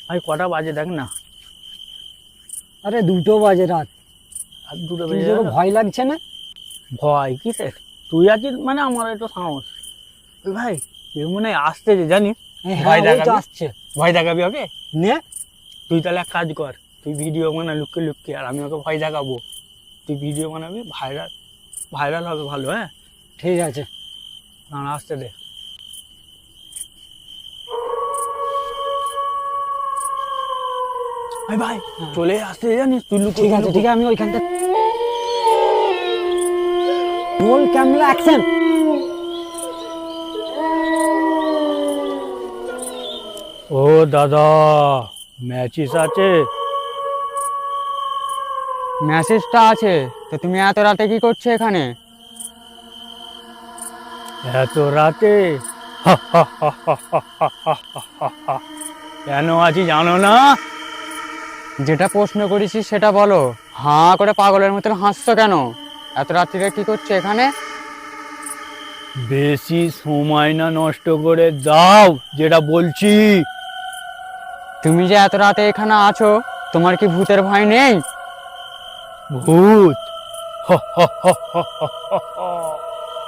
ভাই কটা বাজে দেখ না। আরে 2টো বাজে রাত। আর দুটো কি বেজে তোর গেল। ভয় লাগছে না? ভয় কিসের? তুই আছিস মানে আমার একটু সাহস। ওই ভাই এ মনে হয় আসতেছে জানিস। হ্যাঁ, ভয় ওই তো দেখাবি? আসছে। ভয় দেখাবি ওকে? নে তুই তাহলে এক কাজ কর, তুই ভিডিও বানা লুকিয়ে লুকিয়ে, আর আমি ওকে ভয় দেখাবো। তুই ভিডিও বানাবি, ভাইরাল ভাইরাল হবে ভালো। হ্যাঁ ঠিক আছে। না আসতে দে। ভাই ভাই চলে আসতে জানিস, তুই লুকো ঠিক আছে, ঠিক আছে, আমি ওইখানটা রোল ক্যামেরা অ্যাকশন। ও দাদা, ম্যাচিস আছে? মেসেজটা আছে তো তুমি এত রাতে কি করছো এখানে? এত রাতে? কেন আছি জানো না? যেটা প্রশ্ন করেছি সেটা বলো। হাঁ করে পাগলের মতন হাসছো কেন? এত রাত্রিরে কি করছো এখানে? বেশি সময় না নষ্ট করে দাও যেটা বলছি। তুমি যে এত রাতে এখানে আছো, তোমার কি ভূতের ভয় নেই? ভূত?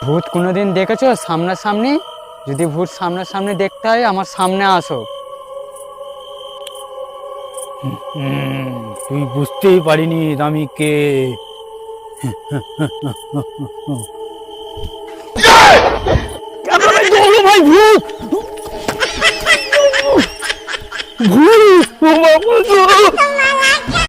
ভূত কোনোদিন দেখেছো সামনাসামনি? যদি ভূত সামনাসামনি দেখতে হয় আমার সামনে আসো। তুই বুঝতেই পারিনি আমি কে। ভাই ভূত, ভূত, ও বাবা গো!